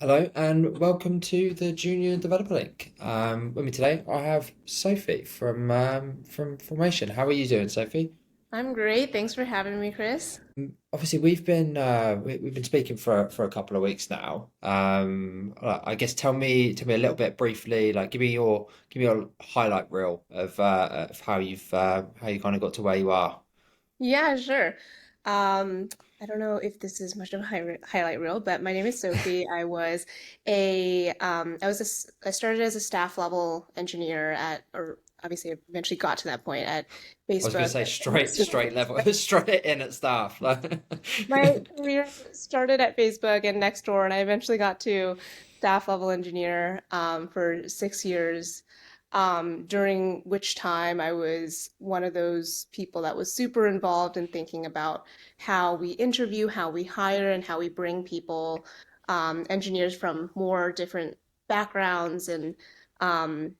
Hello and welcome to the Junior Developer Link. With me today, I have Sophie from Formation. How are you doing, Sophie? I'm great. Thanks for having me, Chris. Obviously, we've been speaking for a couple of weeks now. I guess tell me a little bit briefly, like give me your highlight reel of how you kind of got to where you are. Yeah, sure. I don't know if this is much of a highlight reel, but my name is Sophie. I started as a staff level engineer or obviously I eventually got to that point at I was going to Facebook. say straight level, straight in at staff. Like, My career started at Facebook and Nextdoor, and I eventually got to staff level engineer for 6 years, during which time I was one of those people that was super involved in thinking about how we interview, how we hire, and how we bring people, engineers from more different backgrounds and um,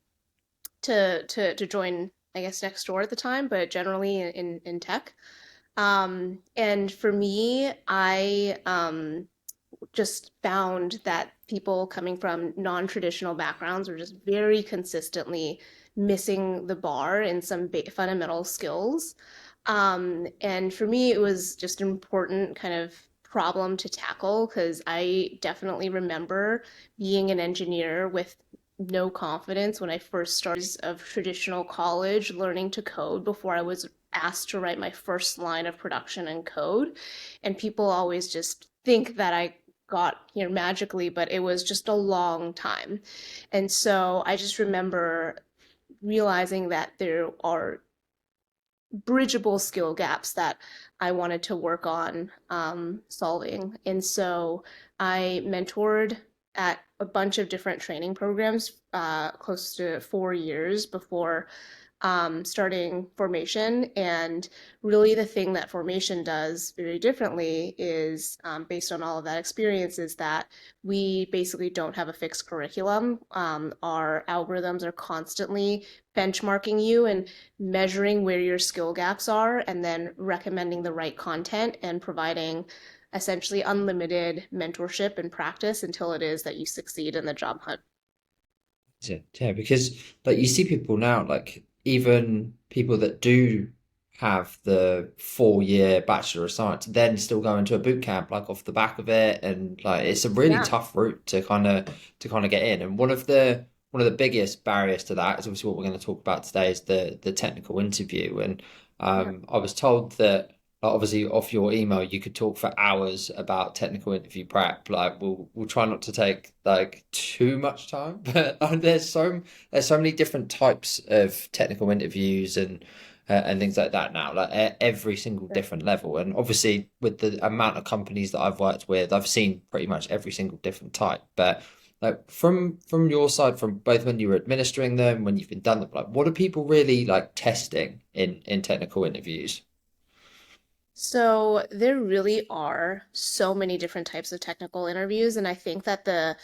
to join, I guess, Nextdoor at the time, but generally in tech. And for me, I just found that people coming from non-traditional backgrounds were just very consistently missing the bar in some fundamental skills. And for me, it was just an important kind of problem to tackle because I definitely remember being an engineer with no confidence when I first started of traditional college learning to code before I was asked to write my first line of production and code. And people always just think that I got here magically, but it was just a long time. And so I just remember realizing that there are bridgeable skill gaps that I wanted to work on, solving. And so I mentored at a bunch of different training programs, close to 4 years before starting formation. And really, the thing that formation does very differently is, based on all of that experience, is that we basically don't have a fixed curriculum. Our algorithms are constantly benchmarking you and measuring where your skill gaps are, and then recommending the right content and providing essentially unlimited mentorship and practice until it is that you succeed in the job hunt. Yeah, yeah, because like you see people now, like even people that do have the 4 year Bachelor of Science, then still go into a boot camp like off the back of it, and like it's a really Yeah. tough route to kind of get in. And one of the biggest barriers to that is obviously what we're going to talk about today is the technical interview. And Yeah. I was told that obviously off your email you could talk for hours about technical interview prep. Like we'll try not to take like too much time, but there's so many different types of technical interviews and things like that now, like every single different level. And obviously with the amount of companies that I've worked with, I've seen pretty much every single different type. But like from your side, from both when you were administering them, when you've been done them, like what are people really like testing in technical interviews? So there really are so many different types of technical interviews, and I think that the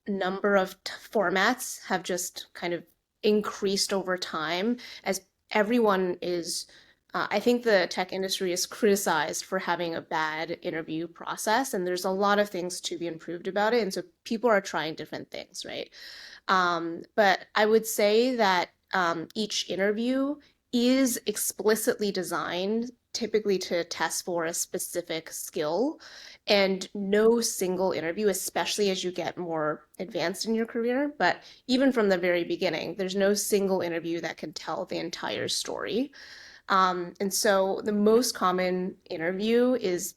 number of formats have just kind of increased over time as everyone is. I think the tech industry is criticized for having a bad interview process, and there's a lot of things to be improved about it. And so people are trying different things, right? But I would say that, each interview is explicitly designed typically to test for a specific skill. And no single interview, especially as you get more advanced in your career, but even from the very beginning, there's no single interview that can tell the entire story. And so the most common interview is,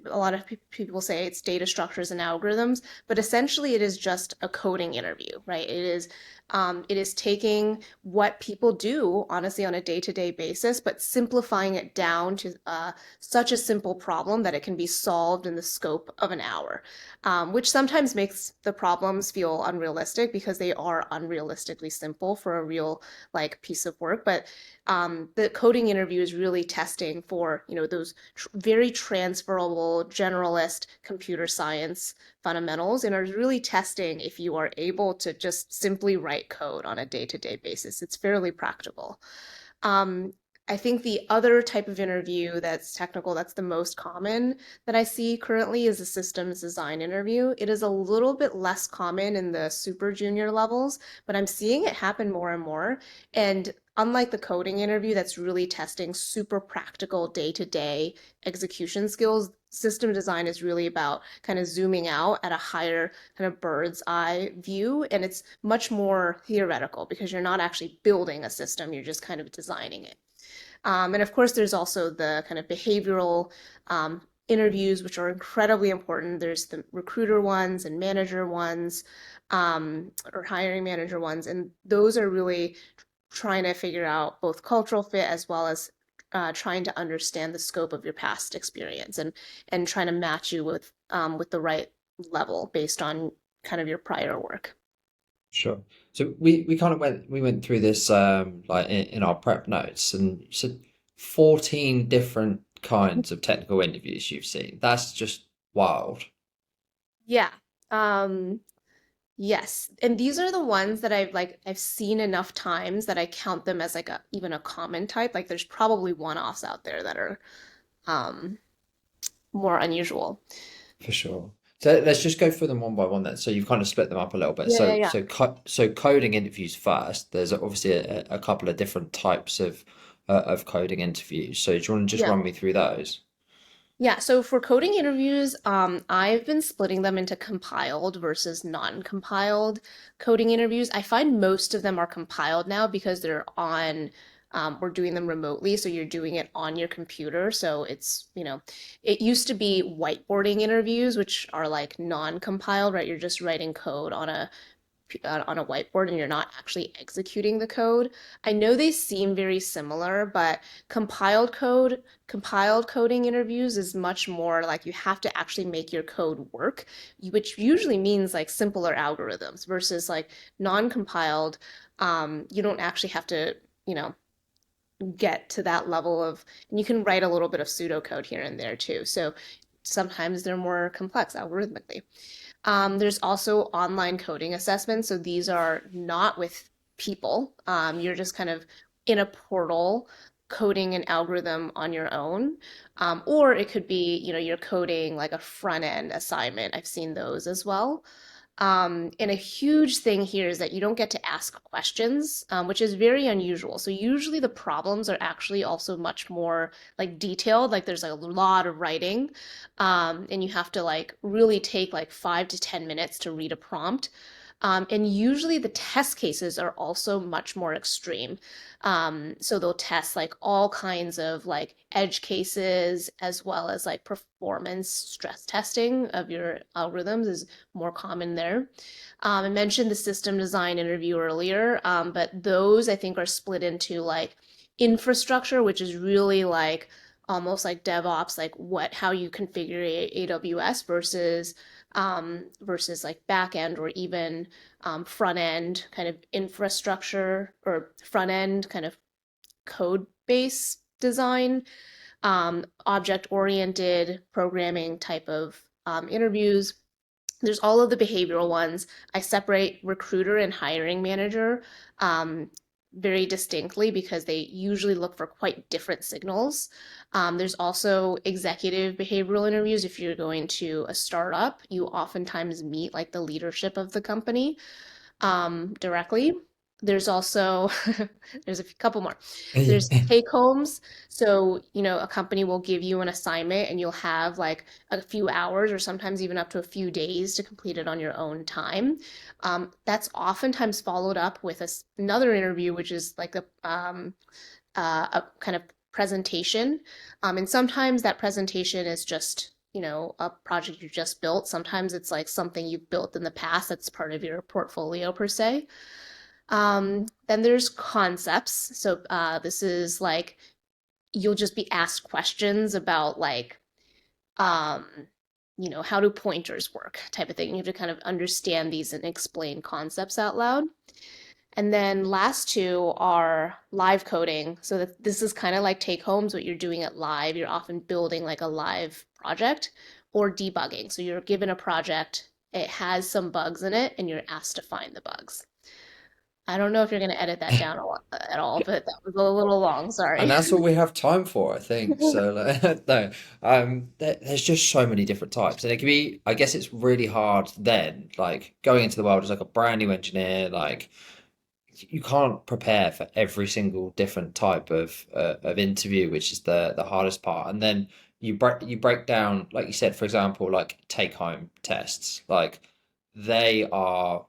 a lot of people say it's data structures and algorithms, but essentially it is just a coding interview, right? It is taking what people do honestly on a day-to-day basis, but simplifying it down to, such a simple problem that it can be solved in the scope of an hour, which sometimes makes the problems feel unrealistic because they are unrealistically simple for a real like piece of work. But the coding interview is really testing for, those very transferable generalist computer science fundamentals, and are really testing if you are able to just simply write code on a day-to-day basis. It's fairly practical. Um, I think the other type of interview that's technical, that's the most common that I see currently is a systems design interview. It is a little bit less common in the super junior levels, but I'm seeing it happen more and more. And unlike the coding interview that's really testing super practical day-to-day execution skills, system design is really about kind of zooming out at a higher kind of bird's eye view. And it's much more theoretical because you're not actually building a system, you're just kind of designing it. And of course, there's also the kind of behavioral interviews, which are incredibly important. There's the recruiter ones and manager ones, or hiring manager ones. And those are really trying to figure out both cultural fit as well as trying to understand the scope of your past experience and trying to match you with the right level based on kind of your prior work. Sure. So we kind of went through this like in our prep notes, and you said 14 different kinds of technical interviews you've seen. That's just wild. Yeah. Um, Yes, and these are the ones that I've seen enough times that I count them as like a even a common type. Like there's probably one-offs out there that are um more unusual. For sure. So let's just go through them one by one then. So you've kind of split them up a little bit. Yeah, yeah, yeah. So coding interviews first. There's obviously a couple of different types of coding interviews. So do you want to just Yeah. run me through those? Yeah, so for coding interviews, I've been splitting them into compiled versus non-compiled coding interviews. I find most of them are compiled now because we're doing them remotely, so you're doing it on your computer. So it used to be whiteboarding interviews, which are like non-compiled, right? You're just writing code on a whiteboard and you're not actually executing the code. I know they seem very similar, but compiled coding interviews is much more like you have to actually make your code work, which usually means like simpler algorithms versus like non-compiled, you don't actually have to, you know, get to that level of, and you can write a little bit of pseudocode here and there too. So sometimes they're more complex algorithmically. There's also online coding assessments. So these are not with people. You're just kind of in a portal coding an algorithm on your own. Or it could be, you're coding like a front end assignment. I've seen those as well. And a huge thing here is that you don't get to ask questions, which is very unusual. So usually the problems are actually also much more like detailed, like there's a lot of writing, and you have to like really take like 5 to 10 minutes to read a prompt. And usually the test cases are also much more extreme. So they'll test like all kinds of like edge cases as well as like performance stress testing of your algorithms is more common there. I mentioned the system design interview earlier, but those I think are split into like infrastructure, which is really like almost like DevOps, like how you configure AWS versus like back end or even front end kind of infrastructure or front end kind of code base design, object oriented programming type of interviews. There's all of the behavioral ones. I separate recruiter and hiring manager very distinctly because they usually look for quite different signals. There's also executive behavioral interviews. If you're going to a startup, you oftentimes meet like the leadership of the company directly. There's also there's a couple more. There's take homes. So, a company will give you an assignment and you'll have like a few hours or sometimes even up to a few days to complete it on your own time. That's oftentimes followed up with another interview, which is like a kind of presentation. And sometimes that presentation is just a project you just built. Sometimes it's like something you've built in the past that's part of your portfolio per se. Then there's concepts. So this is like you'll just be asked questions about like um, how do pointers work type of thing. You have to kind of understand these and explain concepts out loud. And then last two are live coding. So that this is kind of like take homes, what you're doing at live. You're often building like a live project or debugging. So you're given a project, it has some bugs in it, and you're asked to find the bugs. I don't know if you're going to edit that down a lot, at all, but that was a little long. And Sorry. that's all we have time for, I think. So like, no, there's just so many different types, and it can be. I guess it's really hard then, like going into the world as like a brand new engineer, like you can't prepare for every single different type of interview, which is the hardest part. And then you break down, like you said, for example, like take home tests, like they are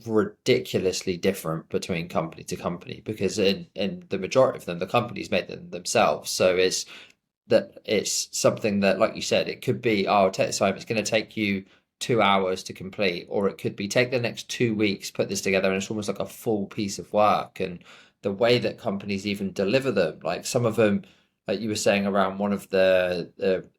ridiculously different between company to company because in the majority of them, the companies made them themselves. So it's something that, like you said, it could be, oh, take this home, it's going to take you 2 hours to complete, or it could be take the next 2 weeks, put this together, and it's almost like a full piece of work. And the way that companies even deliver them, like some of them, like you were saying around one of the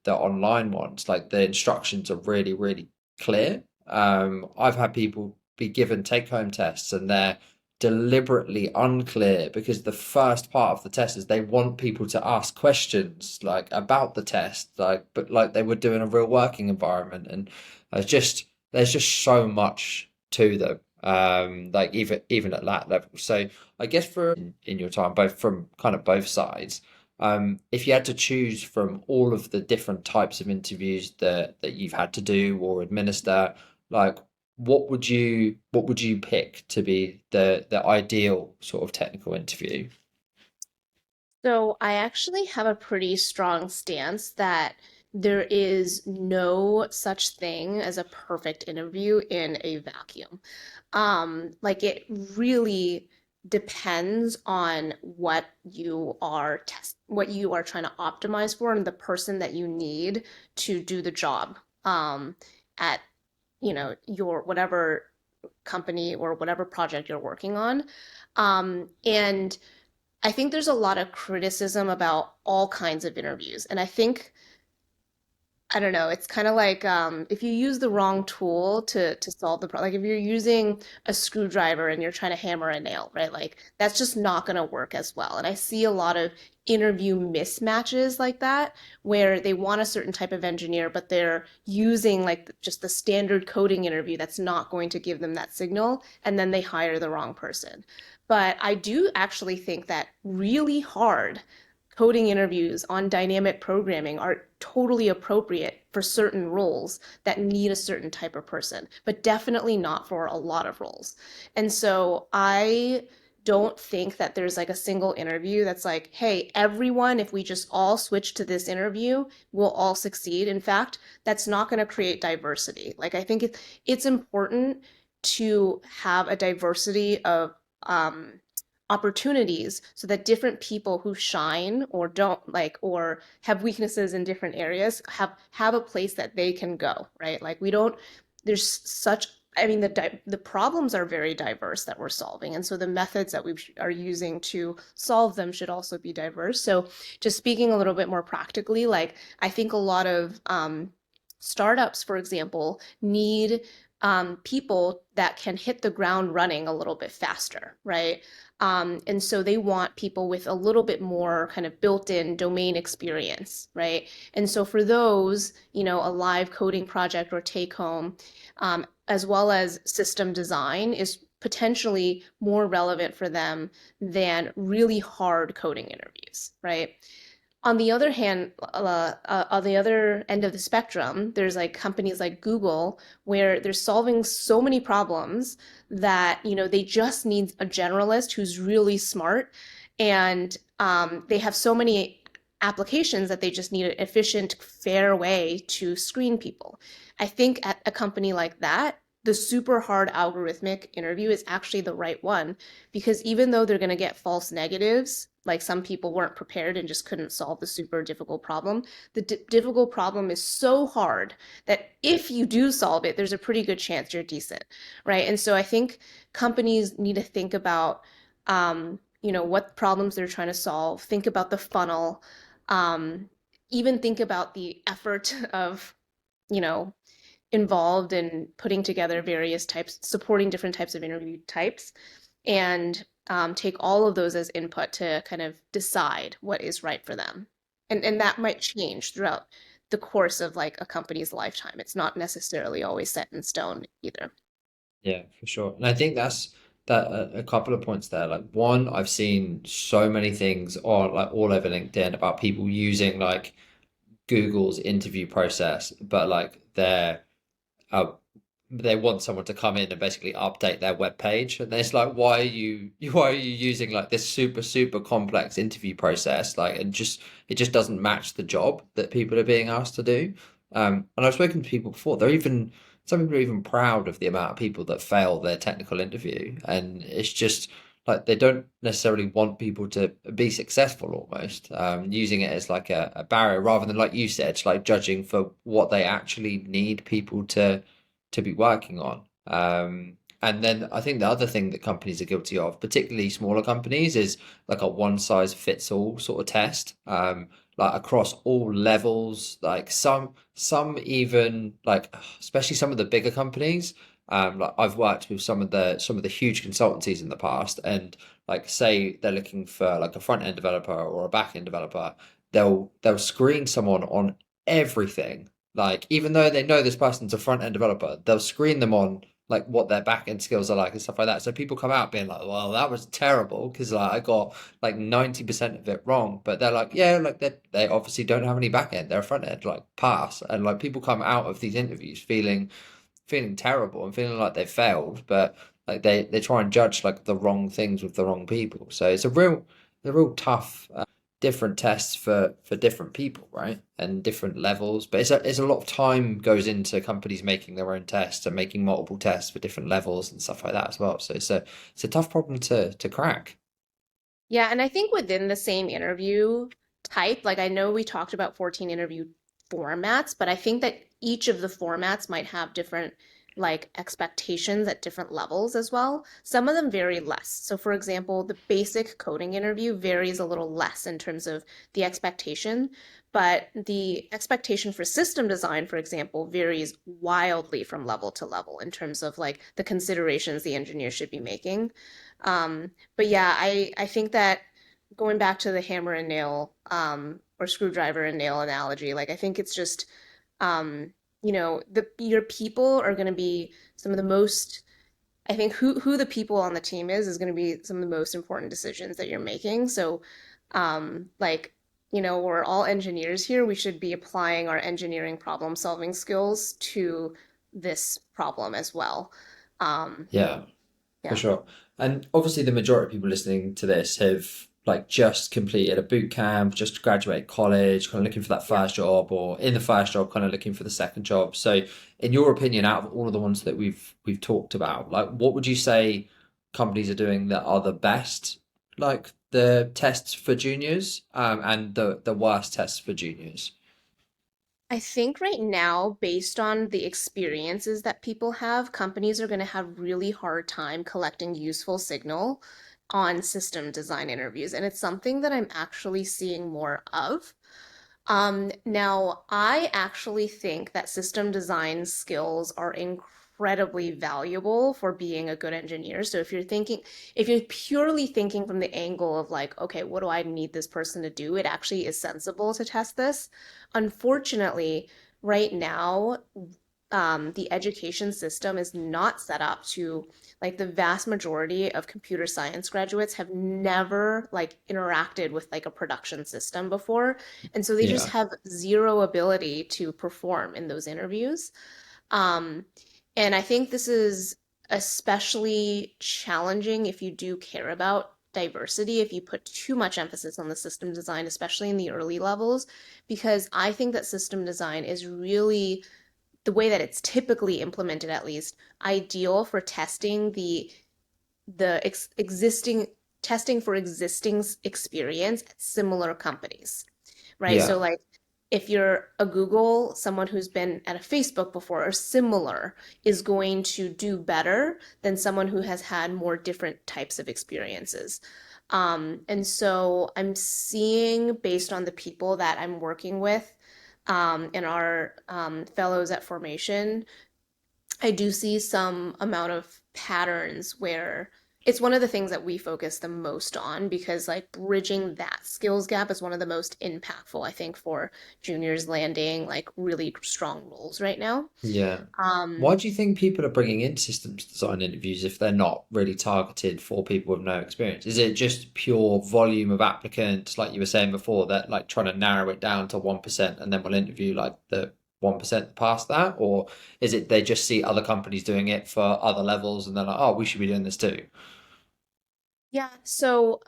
online ones, like the instructions are really, really clear. I've had people be given take home tests and they're deliberately unclear because the first part of the test is they want people to ask questions like about the test, like but like they would do in a real working environment. And there's just so much to them. Like even at that level. So I guess for in your time, both from kind of both sides, if you had to choose from all of the different types of interviews that you've had to do or administer, like what would you pick to be the ideal sort of technical interview? So I actually have a pretty strong stance that there is no such thing as a perfect interview in a vacuum. Like it really depends on what you are trying to optimize for and the person that you need to do the job at your whatever company or whatever project you're working on. And I think there's a lot of criticism about all kinds of interviews. And I don't know, it's kind of like if you use the wrong tool to solve the problem, like if you're using a screwdriver and you're trying to hammer a nail, right? Like that's just not going to work as well. And I see a lot of interview mismatches like that, where they want a certain type of engineer, but they're using like just the standard coding interview that's not going to give them that signal, and then they hire the wrong person. But I do actually think that really hard coding interviews on dynamic programming are totally appropriate for certain roles that need a certain type of person, but definitely not for a lot of roles. And so I don't think that there's like a single interview that's like, hey, everyone, if we just all switch to this interview, we'll all succeed. In fact, that's not going to create diversity. Like, I think it's important to have a diversity of opportunities so that different people who shine or don't like or have weaknesses in different areas have a place that they can go, right? Like we don't there's such I mean the problems are very diverse that we're solving, and so the methods that we are using to solve them should also be diverse. So just speaking a little bit more practically, like I think a lot of startups, for example, need people that can hit the ground running a little bit faster, right? And so they want people with a little bit more kind of built-in domain experience, right? And so for those, a live coding project or take home, as well as system design, is potentially more relevant for them than really hard coding interviews, right? On the other end of the spectrum, there's like companies like Google where they're solving so many problems that, they just need a generalist who's really smart, and they have so many applications that they just need an efficient, fair way to screen people. I think at a company like that, the super hard algorithmic interview is actually the right one, because even though they're going to get false negatives, like some people weren't prepared and just couldn't solve the super difficult problem, the difficult problem is so hard that if you do solve it, there's a pretty good chance you're decent, right? And so I think companies need to think about, what problems they're trying to solve, think about the funnel, um, even think about the effort of, you know, involved in putting together various types, supporting different types of interview types, and take all of those as input to kind of decide what is right for them. And that might change throughout the course of like a company's lifetime. It's not necessarily always set in stone either. Yeah, for sure. And I think that a couple of points there. Like one, I've seen so many things on like all over LinkedIn about people using like Google's interview process, but like uh, they want someone to come in and basically update their web page, and it's like, why are you using like this super complex interview process? Like, and just it just doesn't match the job that people are being asked to do. And I've spoken to people before. Some people are even proud of the amount of people that fail their technical interview, and it's just like they don't necessarily want people to be successful almost, using it as like a barrier rather than like you said, like judging for what they actually need people to be working on. And then I think the other thing that companies are guilty of, particularly smaller companies, is like a one size fits all sort of test. Like across all levels, like some even like especially some of the bigger companies. Like I've worked with some of the huge consultancies in the past, and like say they're looking for like a front end developer or a back end developer, they'll screen someone on everything, like, even though they know this person's a front end developer, they'll screen them on like what their back end skills are like and stuff like that. So people come out being like, "Well, that was terrible because like I got like 90% of it wrong." But they're like, "Yeah, like they obviously don't have any back end. They're a front end, like pass." And like people come out of these interviews feeling terrible and feeling like they failed, but like they try and judge like the wrong things with the wrong people. So it's a real tough different tests for different people, right? And different levels. But it's a lot of time goes into companies making their own tests and making multiple tests for different levels and stuff like that as well. So it's a tough problem to crack. Yeah, and I think within the same interview type, like I know we talked about 14 interview formats, but I think that each of the formats might have different like expectations at different levels as well. Some of them vary less. So for example, the basic coding interview varies a little less in terms of the expectation, but the expectation for system design, for example, varies wildly from level to level in terms of like the considerations the engineer should be making. But yeah, I think that going back to the hammer and nail or screwdriver and nail analogy, like I think it's just the your people are going to be some of the most. I think who the people on the team is going to be some of the most important decisions that you're making. So, like we're all engineers here. We should be applying our engineering problem solving skills to this problem as well. Um, Yeah. For yeah. sure. And obviously the majority of people listening to this have like just completed a boot camp, just graduated college, kind of looking for that Yeah. first job, or in the first job, kind of looking for the second job. So in your opinion, out of all of the ones that we've talked about, like what would you say companies are doing that are the best, like the tests for juniors, and the worst tests for juniors? I think right now, based on the experiences that people have, companies are going to have really hard time collecting useful signal on system design interviews. And it's something that I'm actually seeing more of. Now, I actually think that system design skills are incredibly valuable for being a good engineer. So if you're purely thinking from the angle of like, okay, what do I need this person to do? It actually is sensible to test this. Unfortunately, right now, the education system is not set up to like the vast majority of computer science graduates have never like interacted with like a production system before, and so they just Yeah. have zero ability to perform in those interviews. um, and I think this is especially challenging if you do care about diversity, if you put too much emphasis on the system design, especially in the early levels, because I think that system design is really the way that it's typically implemented, at least ideal for testing existing testing for existing experience at similar companies, right? So Yeah. like if you're a Google, someone who's been at a Facebook before or similar is going to do better than someone who has had more different types of experiences. And so I'm seeing, based on the people that I'm working with and our fellows at Formation, I do see some amount of patterns where It's one of the things that we focus the most on because like bridging that skills gap is one of the most impactful, I think, for juniors landing like really strong roles right now. Yeah. Um, Why do you think people are bringing in systems design interviews if they're not really targeted for people with no experience? Is it just pure volume of applicants, like you were saying before, that like trying to narrow it down to 1% and then we'll interview like the 1% past that? Or is it they just see other companies doing it for other levels and they're like, oh, we should be doing this too? Yeah, so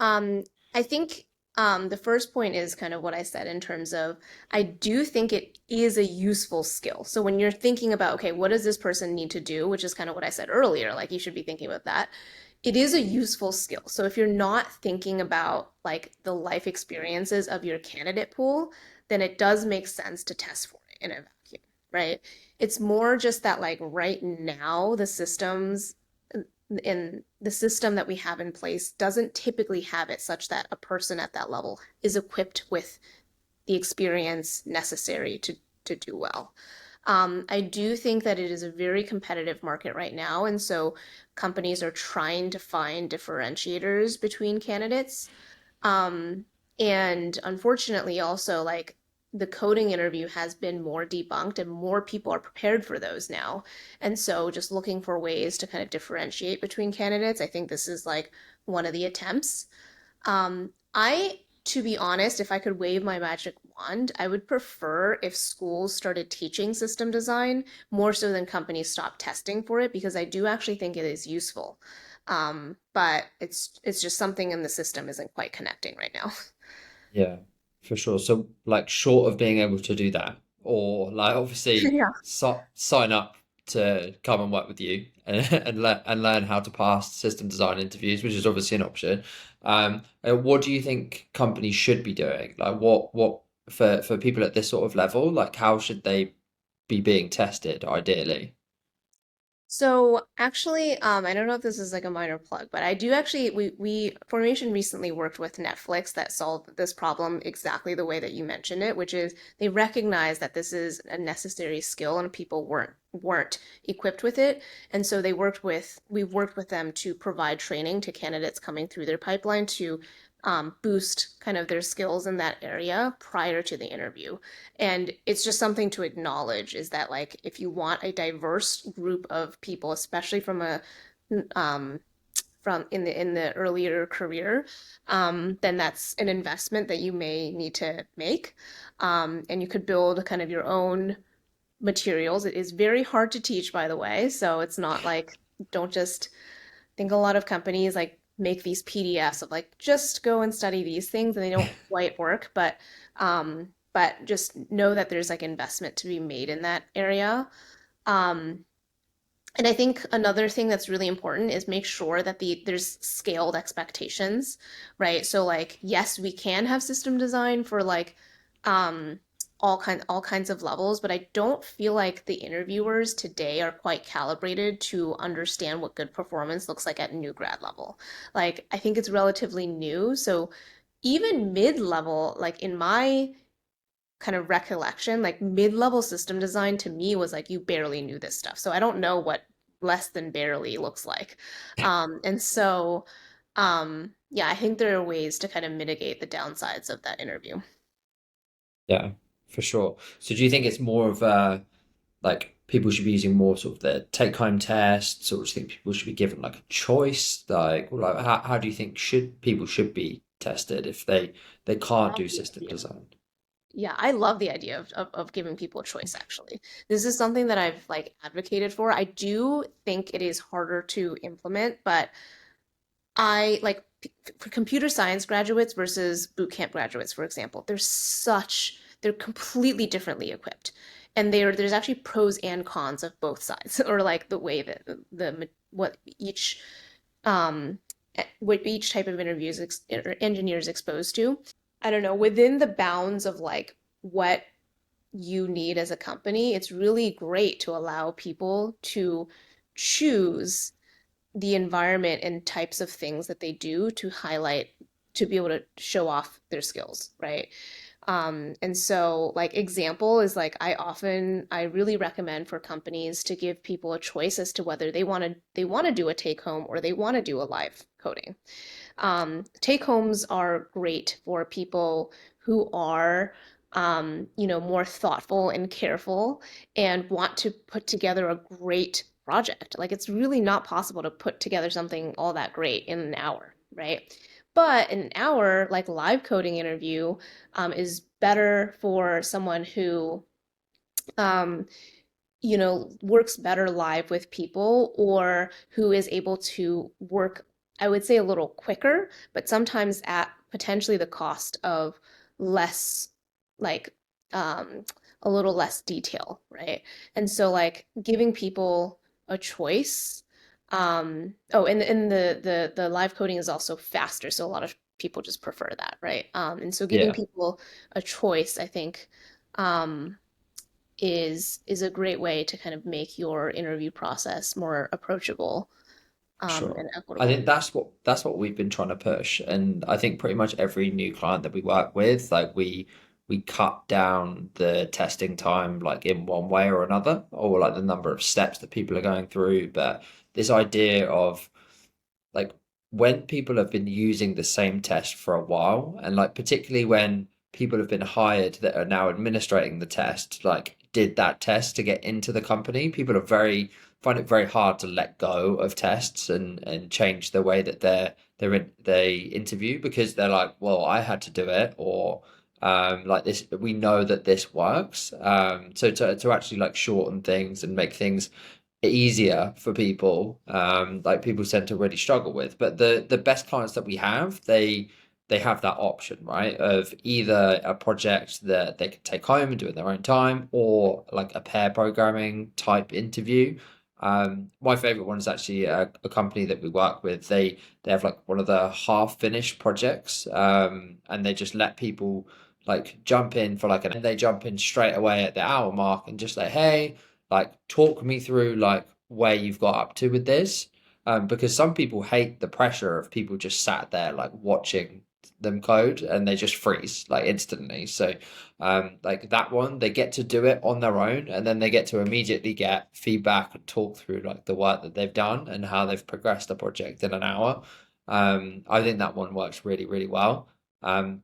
I think the first point is kind of what I said in terms of I do think it is a useful skill. So when you're thinking about, okay, what does this person need to do, which is kind of what I said earlier, like you should be thinking about that. It is a useful skill. So if you're not thinking about like the life experiences of your candidate pool, then it does make sense to test for it in a vacuum, right? It's more just that like right now the systems in the system that we have in place doesn't typically have it such that a person at that level is equipped with the experience necessary to do well. I do think that it is a very competitive market right now, and so companies are trying to find differentiators between candidates. Um, and unfortunately, also, like the coding interview has been more debunked and more people are prepared for those now. And so, just looking for ways to kind of differentiate between candidates, I think this is like one of the attempts. To be honest, if I could wave my magic wand, I would prefer if schools started teaching system design more so than companies stop testing for it because I do actually think it is useful. But it's just something in the system isn't quite connecting right now. Yeah, for sure. So, like, short of being able to do that, or like, obviously, Yeah. sign up to come and work with you and learn how to pass system design interviews, which is obviously an option. What do you think companies should be doing? Like, what for people at this sort of level, like, how should they be being tested, ideally? So actually, I don't know if this is like a minor plug, but I do actually we Formation recently worked with Netflix that solved this problem exactly the way that you mentioned it, which is they recognize that this is a necessary skill and people weren't equipped with it. And so we worked with them to provide training to candidates coming through their pipeline to boost kind of their skills in that area prior to the interview. And it's just something to acknowledge is that like if you want a diverse group of people, especially um, from in the earlier career, then that's an investment that you may need to make. And you could build kind of your own materials. It is very hard to teach, by the way. So it's not like don't just think a lot of companies like make these PDFs of like just go and study these things and they don't quite work, but just know that there's like investment to be made in that area. Um, and I think another thing that's really important is make sure that there's scaled expectations, right? So like, yes, we can have system design for like um all kinds of levels, but I don't feel like the interviewers today are quite calibrated to understand what good performance looks like at new grad level. Like, I think it's relatively new, so even mid-level, like in my kind of recollection, like mid-level system design to me was like you barely knew this stuff. So I don't know what less than barely looks like. And so yeah, I think there are ways to kind of mitigate the downsides of that interview. Yeah, for sure. So, do you think it's more of a like people should be using more sort of the take home tests, or do you think people should be given like a choice? Like how do you think people should be tested if they can't Love do the system idea. design? Yeah, I love the idea of giving people a choice, actually. This is something that I've like advocated for. I do think it is harder to implement, but I like for computer science graduates versus boot camp graduates, for example, they're completely differently equipped. And there's actually pros and cons of both sides, or like the way that um what each type of interview is or engineer is exposed to. I don't know, within the bounds of like what you need as a company, it's really great to allow people to choose the environment and types of things that they do to highlight to be able to show off their skills, right? And so like example is like I really recommend for companies to give people a choice as to whether they want to do a take home or they want to do a live coding. Take homes are great for people who are, more thoughtful and careful and want to put together a great project. Like it's really not possible to put together something all that great in an hour, right? But an hour, like live coding interview, is better for someone who um, works better live with people or who is able to work, I would say a little quicker, but sometimes at potentially the cost of less, like, um, a little less detail, right? And so, like, giving people a choice. Oh, and the live coding is also faster, so a lot of people just prefer that, right? And so giving Yeah, people a choice, I think, um, is a great way to kind of make your interview process more approachable sure. and I equitable. think that's what we've been trying to push, and I think pretty much every new client that we work with, like we cut down the testing time like in one way or another, or like the number of steps that people are going through. But this idea of like when people have been using the same test for a while, and like particularly when people have been hired that are now administrating the test, like did that test to get into the company, people are very find it very hard to let go of tests and change the way that they interview because they're like, well, I had to do it, or like this, we know that this works. So to actually like shorten things and make things easier for people, like people tend to really struggle with. But the best clients that we have, they have that option, right? Of either a project that they can take home and do in their own time, or like a pair programming type interview. My favorite one is actually a company that we work with. They have like one of the half finished projects, and they just let people like jump in for like they jump in straight away at the hour mark and just like, hey, like talk me through like where you've got up to with this. Because some people hate the pressure of people just sat there like watching them code and they just freeze like instantly. So like that one, they get to do it on their own and then they get to immediately get feedback and talk through like the work that they've done and how they've progressed the project in an hour. I think that one works really, really well.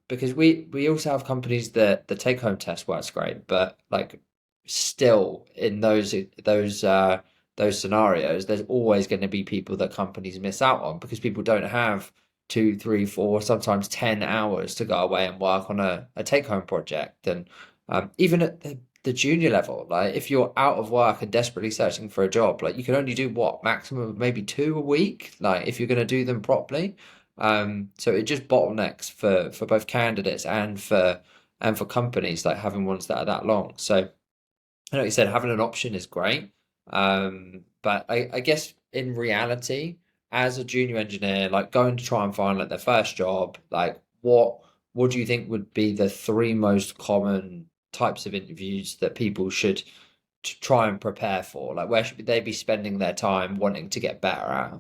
Because we also have companies that the take home test works great, but like still in those scenarios, there's always going to be people that companies miss out on because people don't have 2, 3, 4, sometimes 10 hours to go away and work on a take home project. And even at the junior level, like if you're out of work and desperately searching for a job, like you can only do what maximum of maybe two a week, like if you're going to do them properly. So it just bottlenecks for both candidates and for companies like having ones that are that long. So like you said, having an option is great. But I guess in reality, as a junior engineer, like going to try and find like their first job, like what do you think would be the three most common types of interviews that people should try and prepare for? Like where should they be spending their time wanting to get better at?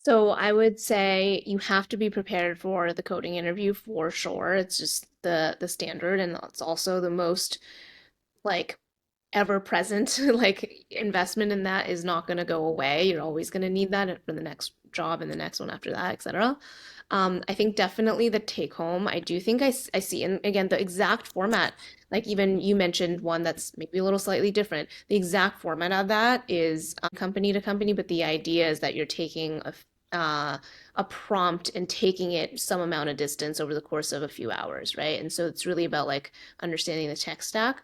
So I would say you have to be prepared for the coding interview for sure. It's just the standard, and it's also the most like ever present like investment in that is not going to go away. You're always going to need that for the next job and the next one after that, etc. I think definitely the take home. I do think I see, and again, the exact format, like even you mentioned one that's maybe a little slightly different. The exact format of that is company to company, but the idea is that you're taking a prompt and taking it some amount of distance over the course of a few hours, right? And so it's really about like understanding the tech stack.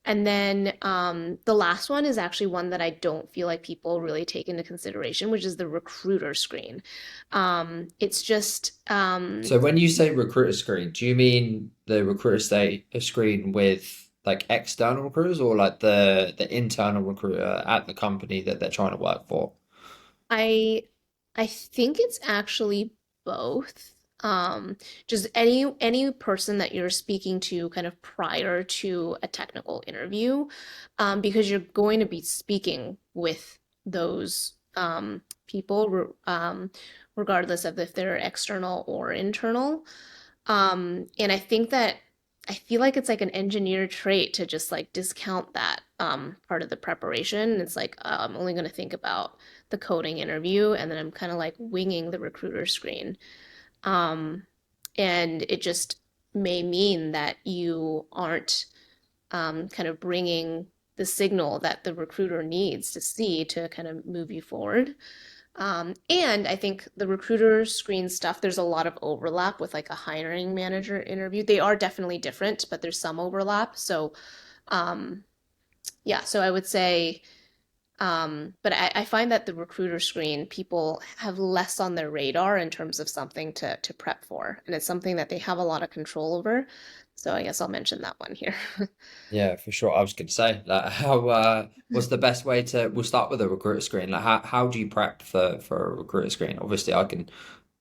And then the last one is actually one that I don't feel like people really take into consideration, which is the recruiter screen. It's just So when you say recruiter screen, do you mean the recruiter say a screen with like external recruiters or like the internal recruiter at the company that they're trying to work for? I I think it's actually both. Just any person that you're speaking to kind of prior to a technical interview, because you're going to be speaking with those people, regardless of if they're external or internal. And I think that I feel like it's like an engineer trait to just like discount that part of the preparation. It's like I'm only going to think about the coding interview, and then I'm kind of like winging the recruiter screen. Um, and it just may mean that you aren't kind of bringing the signal that the recruiter needs to see to kind of move you forward. And I think the recruiter screen stuff, there's a lot of overlap with like a hiring manager interview. They are definitely different, but there's some overlap. So, um, yeah, so I would say, but I find that the recruiter screen, people have less on their radar in terms of something to prep for. And it's something that they have a lot of control over. So I guess I'll mention that one here. Yeah, for sure. I was going to say, like, how what's the best way to? We'll start with a recruiter screen. Like, how do you prep for a recruiter screen? Obviously, I can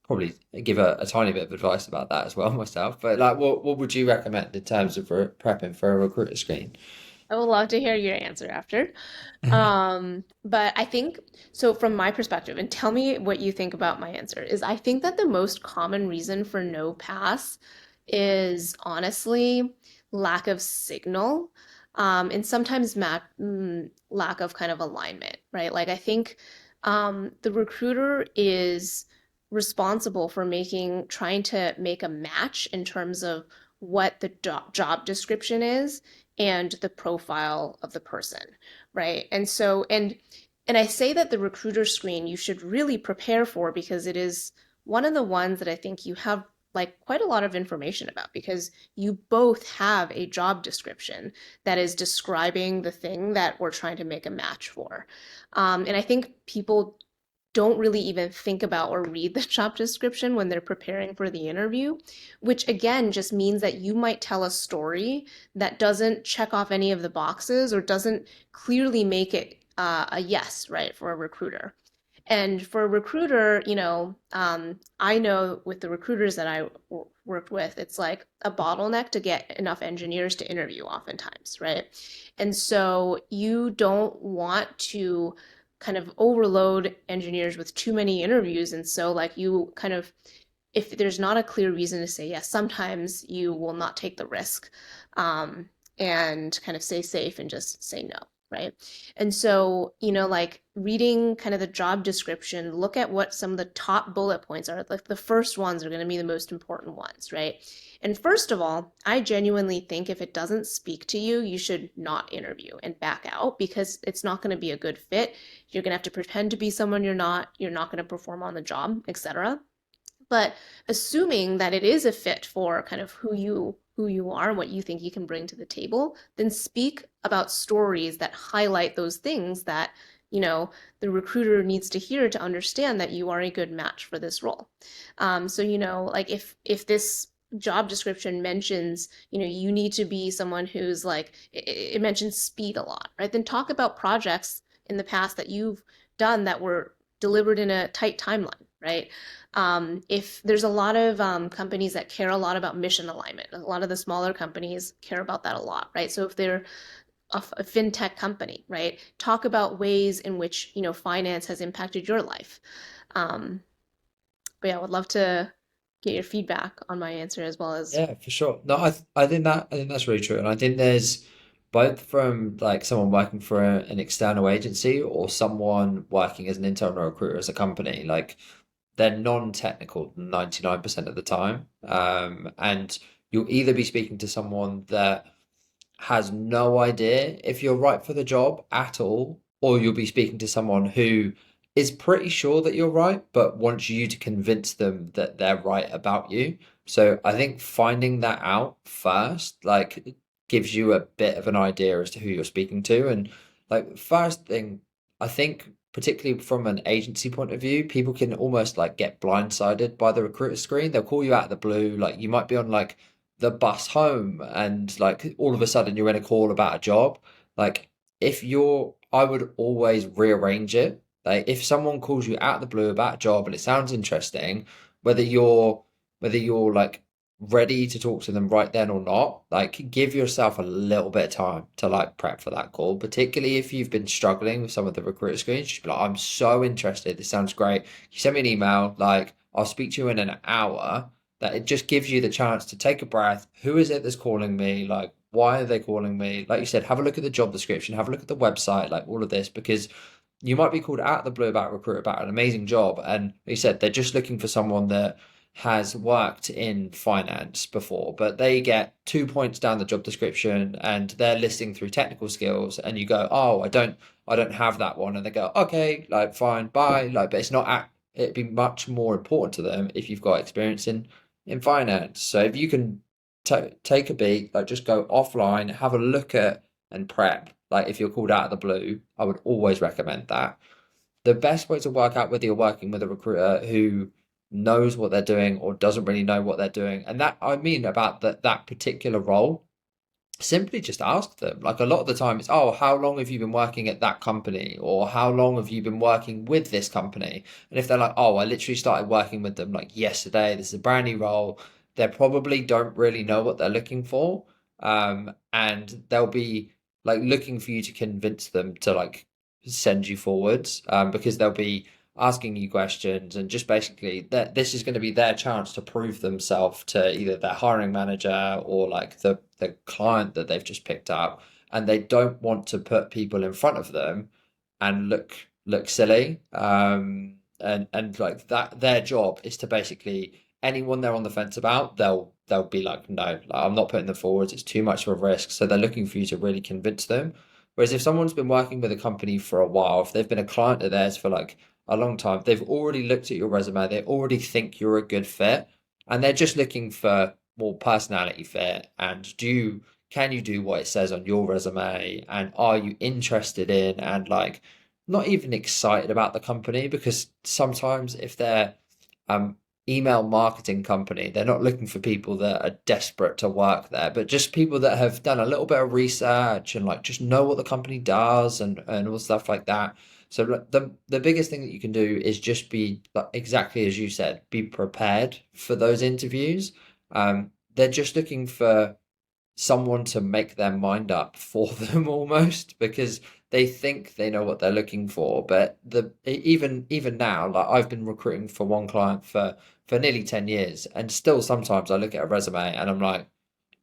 probably give a tiny bit of advice about that as well myself. But like, what would you recommend in terms of prepping for a recruiter screen? I would love to hear your answer after. But I think so from my perspective, and tell me what you think about my answer, is I think that the most common reason for no pass is honestly lack of signal, and sometimes lack of kind of alignment, right? Like I think the recruiter is responsible for trying to make a match in terms of what the job description is and the profile of the person, right? And I say that the recruiter screen you should really prepare for because it is one of the ones that I think you have like quite a lot of information about because you both have a job description that is describing the thing that we're trying to make a match for. And I think people don't really even think about or read the job description when they're preparing for the interview, which again just means that you might tell a story that doesn't check off any of the boxes or doesn't clearly make it a yes, right, for a recruiter. And for a recruiter, I know with the recruiters that worked with, it's like a bottleneck to get enough engineers to interview oftentimes, right? And so you don't want to kind of overload engineers with too many interviews. And so, like, you kind of, if there's not a clear reason to say yes, sometimes you will not take the risk and kind of stay safe and just say no, right? And so, like reading kind of the job description, look at what some of the top bullet points are. Like the first ones are going to be the most important ones, right? And first of all, I genuinely think if it doesn't speak to you, you should not interview and back out because it's not going to be a good fit. You're going to have to pretend to be someone you're not going to perform on the job, etc. But assuming that it is a fit for kind of who you are and what you think you can bring to the table, then speak about stories that highlight those things that, the recruiter needs to hear to understand that you are a good match for this role. So, like if this job description mentions, you need to be someone who's like, it mentions speed a lot, right? Then talk about projects in the past that you've done that were delivered in a tight timeline, right? If there's a lot of companies that care a lot about mission alignment, a lot of the smaller companies care about that a lot, right? So if they're a fintech company, right, talk about ways in which finance has impacted your life. Um, but yeah, I would love to get your feedback on my answer as well as. Yeah, for sure. No, I think that's really true, and I think there's both from like someone working for an external agency or someone working as an internal recruiter as a company, like they're non-technical 99% of the time, and you'll either be speaking to someone that has no idea if you're right for the job at all, or you'll be speaking to someone who is pretty sure that you're right, but wants you to convince them that they're right about you. So I think finding that out first, like, gives you a bit of an idea as to who you're speaking to. And like, first thing, I think, particularly from an agency point of view, people can almost like get blindsided by the recruiter screen. They'll call you out of the blue, like you might be on like the bus home and like all of a sudden you're in a call about a job. Like if you're, I would always rearrange it. Like if someone calls you out of the blue about a job and it sounds interesting, whether you're like ready to talk to them right then or not, like give yourself a little bit of time to like prep for that call, particularly if you've been struggling with some of the recruiter screens. Just be like, I'm so interested. This sounds great. You send me an email, like I'll speak to you in an hour. That it just gives you the chance to take a breath. Who is it that's calling me? Like, why are they calling me? Like you said, have a look at the job description, have a look at the website, like all of this, because you might be called out of the blue about a recruiter about an amazing job. And like you said, they're just looking for someone that has worked in finance before, but they get 2 points down the job description and they're listing through technical skills, and you go, oh, I don't have that one. And they go, okay, like fine, bye. Like, but it's not at, it'd be much more important to them if you've got experience in finance. So if you can take a beat, like just go offline, have a look at and prep. Like if you're called out of the blue, I would always recommend that. The best way to work out whether you're working with a recruiter who knows what they're doing or doesn't really know what they're doing, and that I mean about that particular role, simply just ask them. Like a lot of the time it's, oh, how long have you been working at that company? Or how long have you been working with this company? And if they're like, oh, I literally started working with them like yesterday, this is a brand new role, they probably don't really know what they're looking for. And they'll be like looking for you to convince them to like send you forwards, because they'll be asking you questions, and just basically that this is going to be their chance to prove themselves to either their hiring manager or like the client that they've just picked up, and they don't want to put people in front of them and look silly. And like that their job is to basically anyone they're on the fence about, they'll be like, no, like, I'm not putting them forwards, it's too much of a risk. So they're looking for you to really convince them. Whereas if someone's been working with a company for a while, if they've been a client of theirs for like a long time, they've already looked at your resume, they already think you're a good fit, and they're just looking for more personality fit. And can you do what it says on your resume? And are you interested in and like not even excited about the company? Because sometimes if they're um email marketing company, they're not looking for people that are desperate to work there, but just people that have done a little bit of research and like just know what the company does and all stuff like that. So like, the biggest thing that you can do is just be like, exactly as you said, be prepared for those interviews. They're just looking for someone to make their mind up for them almost, because they think they know what they're looking for. But the even now, like I've been recruiting for one client for nearly 10 years, and still sometimes I look at a resume and I'm like,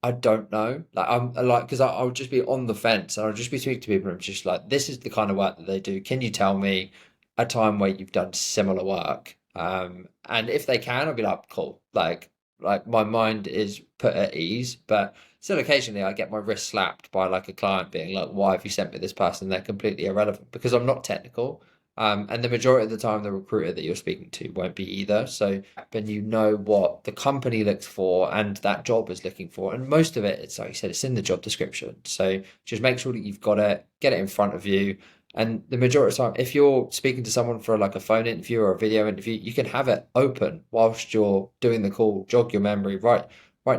I don't know. Like I'm like, because I'll just be on the fence and I'll just be speaking to people and I'm just like, this is the kind of work that they do. Can you tell me a time where you've done similar work? And if they can, I'll be like, cool. Like my mind is put at ease, but still occasionally I get my wrist slapped by like a client being like, why have you sent me this person? They're completely irrelevant because I'm not technical. And the majority of the time, the recruiter that you're speaking to won't be either. So then you know what the company looks for and that job is looking for. And most of it, it's like you said, it's in the job description. So just make sure that you've got it, get it in front of you. And the majority of the time, if you're speaking to someone for like a phone interview or a video interview, you can have it open whilst you're doing the call, jog your memory, write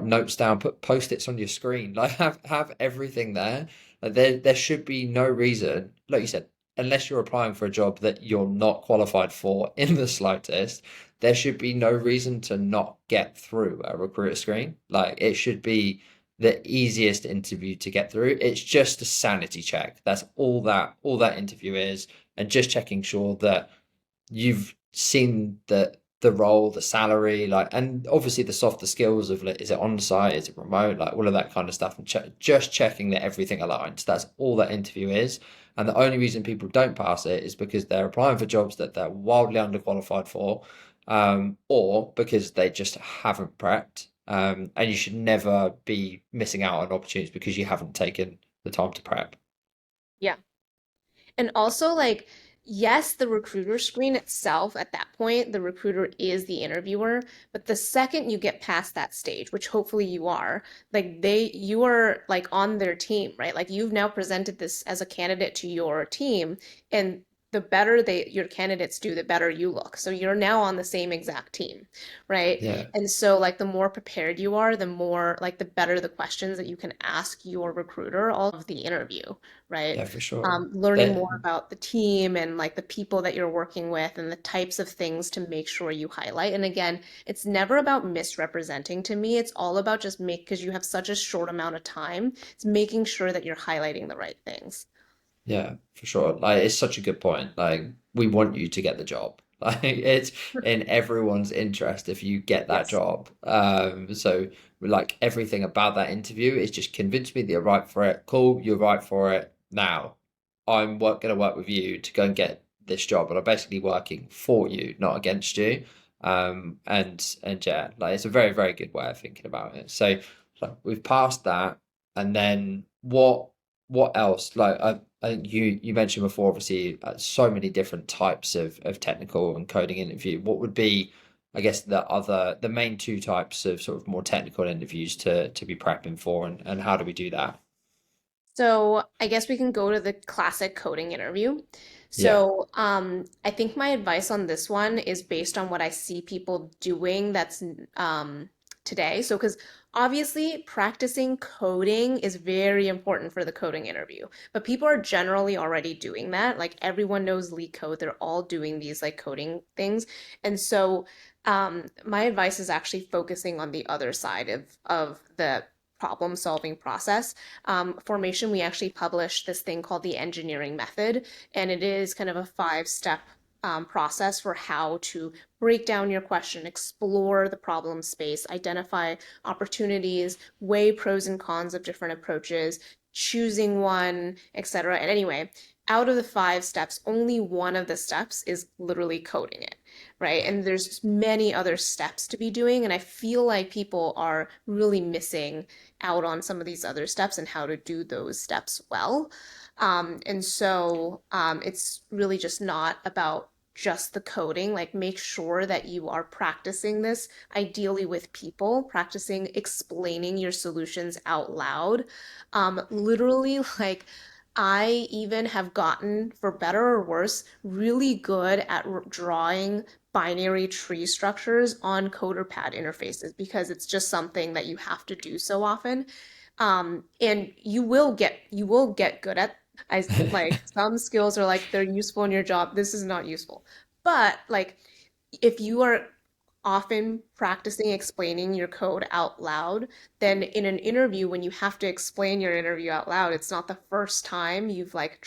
notes down, put post-its on your screen, like have everything there. Like there should be no reason, like you said, unless you're applying for a job that you're not qualified for in the slightest, there should be no reason to not get through a recruiter screen. Like it should be the easiest interview to get through. It's just a sanity check. That's all that interview is, and just checking sure that you've seen the role, the salary, like, and obviously the softer skills of like, is it on site, is it remote, like all of that kind of stuff, and just checking that everything aligns. That's all that interview is. And the only reason people don't pass it is because they're applying for jobs that they're wildly underqualified for, or because they just haven't prepped. And you should never be missing out on opportunities because you haven't taken the time to prep. Yeah. And also, like, yes, the recruiter screen itself, at that point, the recruiter is the interviewer. But the second you get past that stage, which hopefully you are, like you are like on their team, right? Like you've now presented this as a candidate to your team, and the better your candidates do, the better you look. So you're now on the same exact team, right? Yeah, And so like the more prepared you are, the more like the better the questions that you can ask your recruiter all of the interview, right? yeah, for sure. Learning They, more about the team and like the people that you're working with and the types of things to make sure you highlight. And again, it's never about misrepresenting to me. It's all about just because you have such a short amount of time, it's making sure that you're highlighting the right things. Yeah, for sure. Like it's such a good point. Like we want you to get the job. Like it's in everyone's interest if you get that Yes. job. So like everything about that interview is just convince me that you're right for it. Cool, you're right for it. Now going to work with you to go and get this job, and I'm basically working for you, not against you. And yeah, like it's a very, very good way of thinking about it. So we've passed that, and then what else? Like I think you mentioned before, obviously, so many different types of technical and coding interview. What would be, I guess, the main two types of sort of more technical interviews to be prepping for, and how do we do that? So I guess we can go to the classic coding interview. Yeah. So I think my advice on this one is based on what I see people doing that's today. So because obviously practicing coding is very important for the coding interview, but people are generally already doing that. Like everyone knows Leak Code, they're all doing these like coding things, and so my advice is actually focusing on the other side of the problem solving process. Formation, we actually published this thing called the engineering method, and it is kind of a five-step process for how to break down your question, explore the problem space, identify opportunities, weigh pros and cons of different approaches, choosing one, etc. And anyway, out of the five steps, only one of the steps is literally coding it, right? And there's many other steps to be doing, and I feel like people are really missing out on some of these other steps and how to do those steps well. It's really just not about just the coding. Like, make sure that you are practicing this, ideally with people, practicing explaining your solutions out loud. Literally, like, I even have gotten, for better or worse, really good at drawing binary tree structures on CoderPad interfaces because it's just something that you have to do so often. And you will get good at. I like some skills are like they're useful in your job. This is not useful. But like if you are often practicing explaining your code out loud, then in an interview, when you have to explain your interview out loud, it's not the first time you've like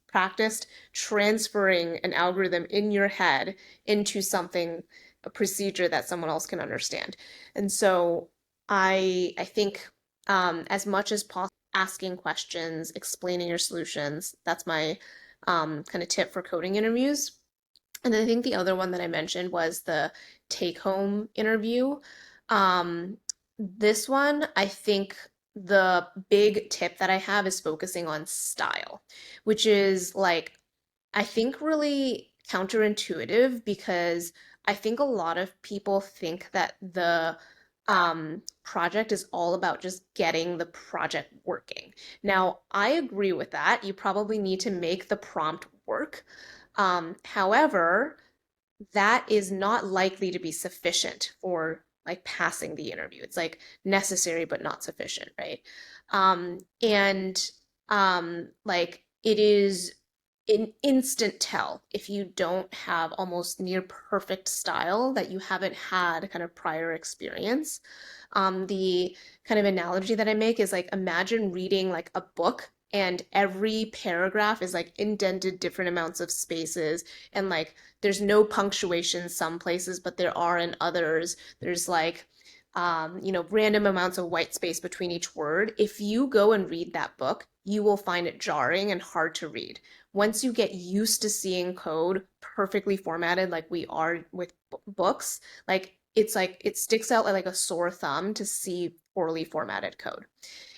practiced transferring an algorithm in your head into something, a procedure that someone else can understand. And so I think as much as possible, asking questions, explaining your solutions, that's my kind of tip for coding interviews. And then I think the other one that I mentioned was the take home interview. This one, I think the big tip that I have is focusing on style, which is like, I think really counterintuitive because I think a lot of people think that the project is all about just getting the project working. Now, I agree with that. You probably need to make the prompt work. However, that is not likely to be sufficient for like passing the interview. It's like necessary but not sufficient, right? And like it is an instant tell if you don't have almost near perfect style that you haven't had kind of prior experience. The kind of analogy that I make is like imagine reading like a book and every paragraph is like indented different amounts of spaces and like there's no punctuation some places, but there are in others. There's like, random amounts of white space between each word. If you go and read that book, you will find it jarring and hard to read. Once you get used to seeing code perfectly formatted, like we are with books, like it sticks out like a sore thumb to see poorly formatted code.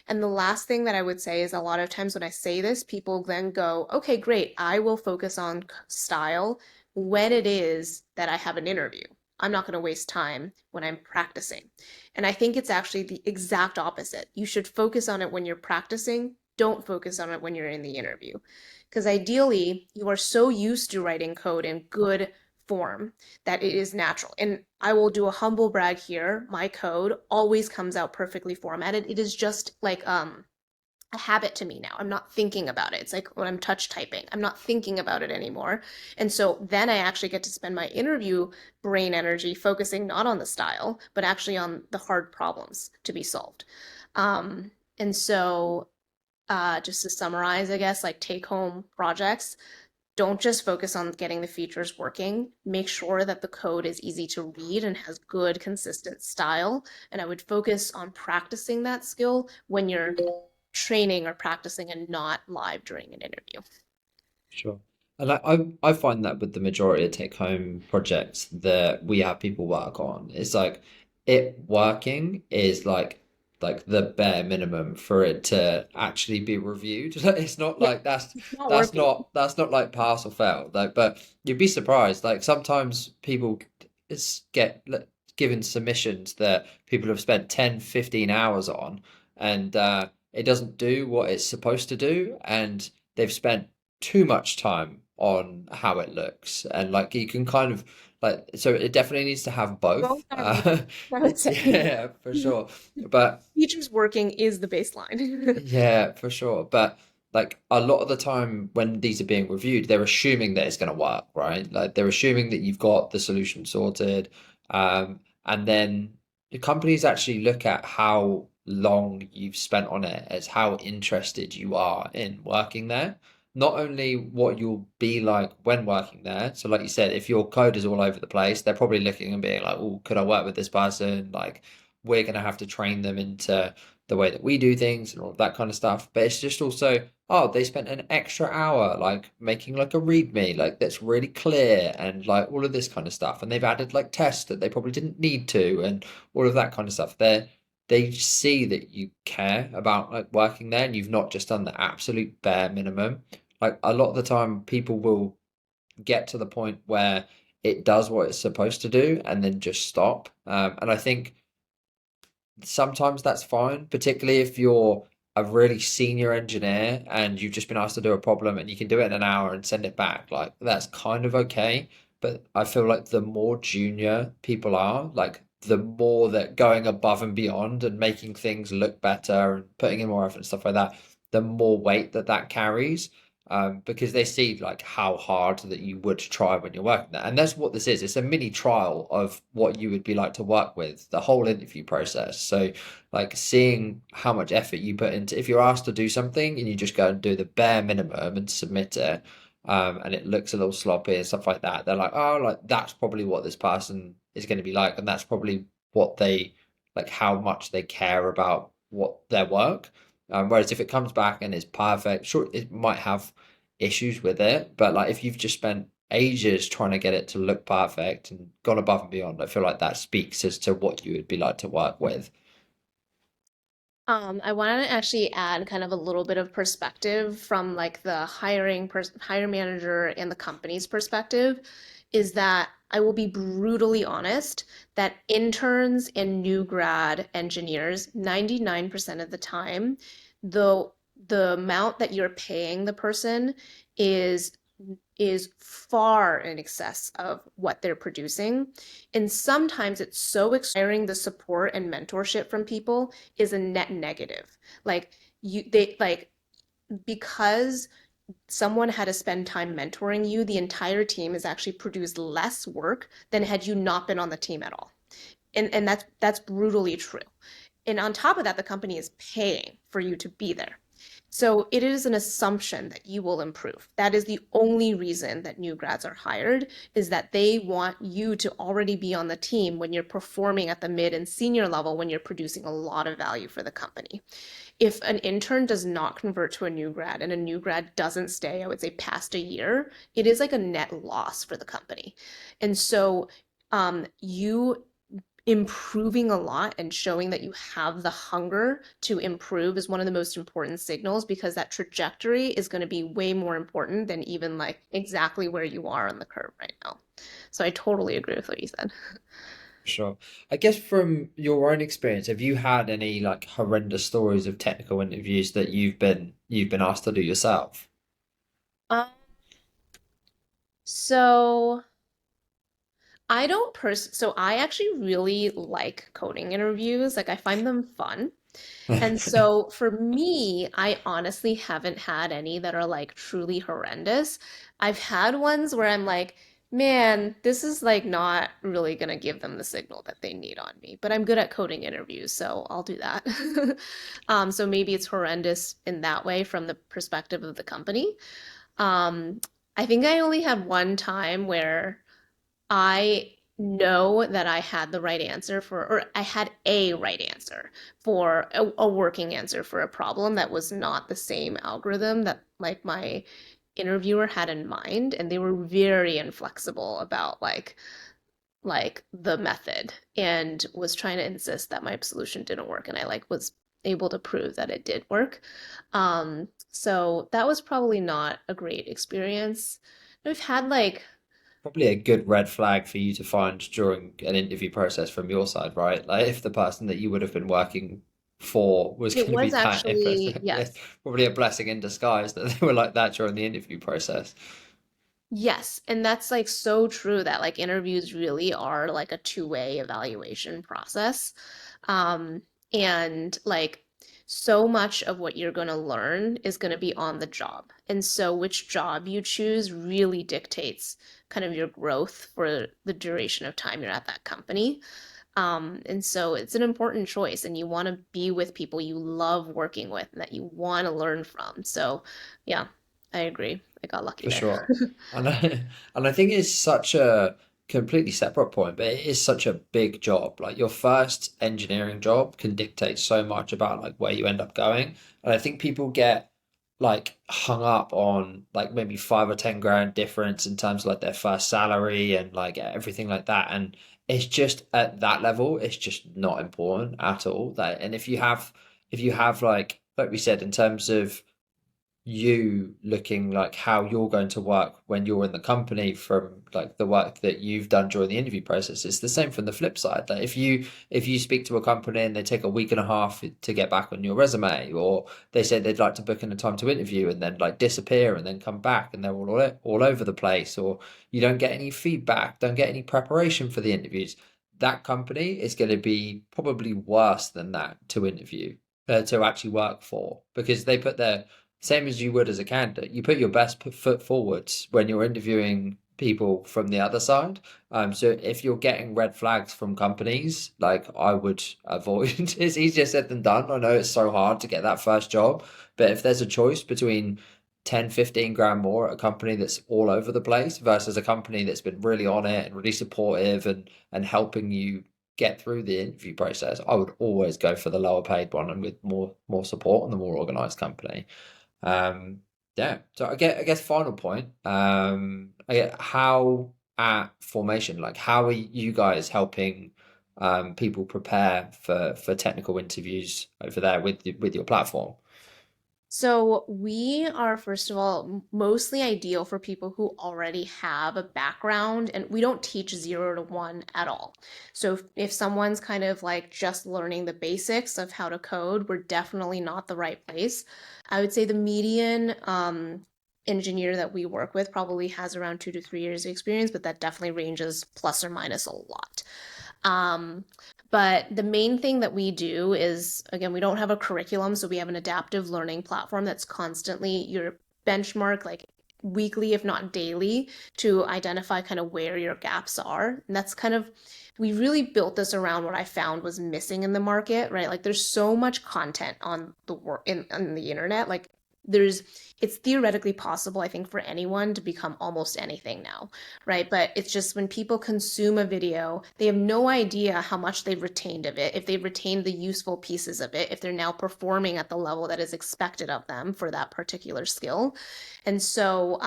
And the last thing that I would say is a lot of times when I say this, people then go, okay, great, I will focus on style when it is that I have an interview. I'm not going to waste time when I'm practicing. And I think it's actually the exact opposite. You should focus on it when you're practicing. Don't focus on it when you're in the interview. Because ideally, you are so used to writing code in good form that it is natural. And I will do a humble brag here. My code always comes out perfectly formatted. It is just like a habit to me now. I'm not thinking about it. It's like when I'm touch typing, I'm not thinking about it anymore. And so then I actually get to spend my interview brain energy focusing not on the style, but actually on the hard problems to be solved. And so just to summarize, I guess, like take home projects, Don't just focus on getting the features working. Make sure that the code is easy to read and has good, consistent style. And I would focus on practicing that skill when you're training or practicing and not live during an interview. Sure. And I find that with the majority of take home projects that we have people work on, it's like it working is like the bare minimum for it to actually be reviewed. It's not Yeah, like it's not working. that's not like pass or fail. Like, but you'd be surprised. Like sometimes people get given submissions that people have spent 10, 15 hours on, and it doesn't do what it's supposed to do, and they've spent too much time on how it looks, and like you can kind of like, so it definitely needs to have Both both. are needed, I would say. Yeah, for sure. But Features working is the baseline. yeah, for sure. But like a lot of the time when these are being reviewed, they're assuming that it's going to work, right? Like they're assuming that you've got the solution sorted. And then the companies actually look at how long you've spent on it as how interested you are in working there. Not only what you'll be like when working there. So like you said, if your code is all over the place, they're probably looking and being like, oh, could I work with this person? Like we're going to have to train them into the way that we do things and all of that kind of stuff. But it's just also, oh, they spent an extra hour like making like a README, like that's really clear and like all of this kind of stuff. And they've added like tests that they probably didn't need to and all of that kind of stuff. They see that you care about like working there and you've not just done the absolute bare minimum. Like a lot of the time people will get to the point where it does what it's supposed to do and then just stop. And I think sometimes that's fine, particularly if you're a really senior engineer and you've just been asked to do a problem and you can do it in an hour and send it back. Like that's kind of okay. But I feel like the more junior people are, like the more that going above and beyond and making things look better and putting in more effort and stuff like that, the more weight that that carries. Because they see like how hard that you would try when you're working there. And that's what this is. It's a mini trial of what you would be like to work with, the whole interview process. So like seeing how much effort you put into, if you're asked to do something and you just go and do the bare minimum and submit it, and it looks a little sloppy and stuff like that, they're like, oh, like that's probably what this person is going to be like, and that's probably what they like, how much they care about what their work. Whereas if it comes back and it's perfect, sure, it might have issues with it, but like if you've just spent ages trying to get it to look perfect and gone above and beyond, I feel like that speaks as to what you would be like to work with. I wanted to actually add kind of a little bit of perspective from like the hire manager and the company's perspective is that I will be brutally honest that interns and new grad engineers, 99% of the time, the the amount that you're paying the person is is far in excess of what they're producing. And sometimes it's so exciting the support and mentorship from people is a net negative. Like they like because someone had to spend time mentoring you, the entire team has actually produced less work than had you not been on the team at all. And that's brutally true. And on top of that, the company is paying for you to be there. So it is an assumption that you will improve. That is the only reason that new grads are hired, is that they want you to already be on the team when you're performing at the mid and senior level, when you're producing a lot of value for the company. If an intern does not convert to a new grad and a new grad doesn't stay, I would say past a year, it is like a net loss for the company. And so you improving a lot and showing that you have the hunger to improve is one of the most important signals, because that trajectory is going to be way more important than even like exactly where you are on the curve right now. So I totally agree with what you said. Sure. I guess from your own experience, have you had any like horrendous stories of technical interviews that you've been asked to do yourself? Um, so so I actually really like coding interviews. Like I find them fun. And so for me, I honestly haven't had any that are like truly horrendous. I've had ones where I'm like, man, this is like not really gonna give them the signal that they need on me. But I'm good at coding interviews, so I'll do that. So maybe it's horrendous in that way from the perspective of the company. Um, I think I only had one time where I know that I had the right answer for, or I had a right answer for a working answer for a problem that was not the same algorithm that like my interviewer had in mind, and they were very inflexible about like the method and was trying to insist that my solution didn't work, and I like was able to prove that it did work. So that was probably not a great experience. We've had like Probably a good red flag for you to find during an interview process from your side, right? Like if the person that you would have been working for was it going to be was that actually, impressive. Yeah, yes. probably a blessing in disguise that they were like that during the interview process. Yes, and that's like so true that like interviews really are like a two-way evaluation process. Um, and like so much of what you're going to learn is going to be on the job. And so which job you choose really dictates kind of your growth for the duration of time you're at that company. And so it's an important choice, and you want to be with people you love working with and that you want to learn from. So, yeah, I agree. I got lucky For there. sure. And I, and I think it's such a completely separate point, but it is such a big job. Like your first engineering job can dictate so much about like where you end up going. And I think people get like hung up on like maybe 5 or 10 grand difference in terms of like their first salary and like everything like that. And it's just at that level, it's just not important at all. That and if you have like we said in terms of you looking like how you're going to work when you're in the company from like the work that you've done during the interview process. It's the same from the flip side. That if you speak to a company and they take a week and a half to get back on your resume, or they say they'd like to book in a time to interview and then like disappear and then come back and they're all over the place, or you don't get any feedback, don't get any preparation for the interviews, that company is going to be probably worse than that to interview, to actually work for, because they put their same as you would as a candidate. You put your best foot forwards when you're interviewing people from the other side. So if you're getting red flags from companies, like I would avoid. It's easier said than done. I know it's so hard to get that first job, but if there's a choice between 10, 15 grand more at a company that's all over the place versus a company that's been really on it and really supportive and helping you get through the interview process, I would always go for the lower paid one and with more support and the more organized company. Um, yeah. So I guess final point. I get how at formation, like how are you guys helping people prepare for technical interviews over there with your platform? So we are, first of all, mostly ideal for people who already have a background, and we don't teach 0 to 1 at all. So if someone's kind of like just learning the basics of how to code, we're definitely not the right place. I would say the median engineer that we work with probably has around 2 to 3 years of experience, but that definitely ranges plus or minus a lot. Um, but the main thing that we do is, again, we don't have a curriculum, so we have an adaptive learning platform that's constantly your benchmark, like weekly, if not daily, to identify kind of where your gaps are. And that's kind of, we really built this around what I found was missing in the market, right? Like there's so much content on the work in on the internet. Like there's it's theoretically possible, I think, for anyone to become almost anything now, right? But it's just when people consume a video, they have no idea how much they've retained of it, if they've retained the useful pieces of it, if they're now performing at the level that is expected of them for that particular skill. And so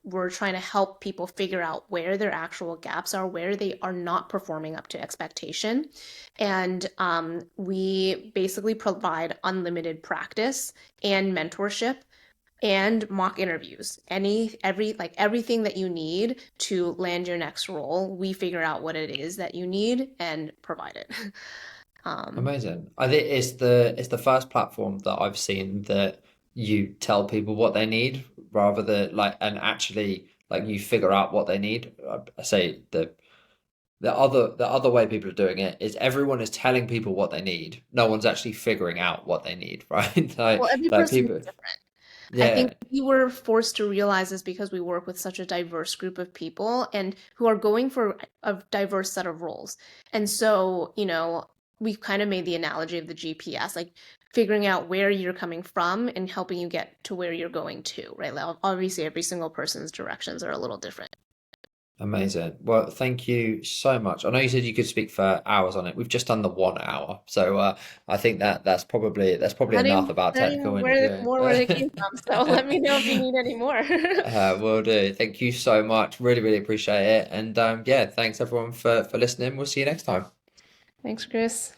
we're trying to help people figure out where their actual gaps are, where they are not performing up to expectation. And we basically provide unlimited practice and mentorship and mock interviews. Everything that you need to land your next role, we figure out what it is that you need and provide it. Um, Amazing. I think it's the first platform that I've seen that you tell people what they need rather than like and actually like you figure out what they need. I say the other way people are doing it is everyone is telling people what they need. No one's actually figuring out what they need, right? well, every Like person is people, different. I think yeah, we were forced to realize this because we work with such a diverse group of people and who are going for a diverse set of roles. And so, we've kind of made the analogy of the GPS. Like figuring out where you're coming from and helping you get to where you're going to, right? Like, obviously, every single person's directions are a little different. Amazing. Well, thank you so much. I know you said you could speak for hours on it. We've just done the 1 hour, so I think that that's probably I enough didn't, about I didn't know technical interviewing. where they came from, so let me know if you need any more. Will do. Thank you so much. Really, really appreciate it. And yeah, thanks everyone for listening. We'll see you next time. Thanks, Chris.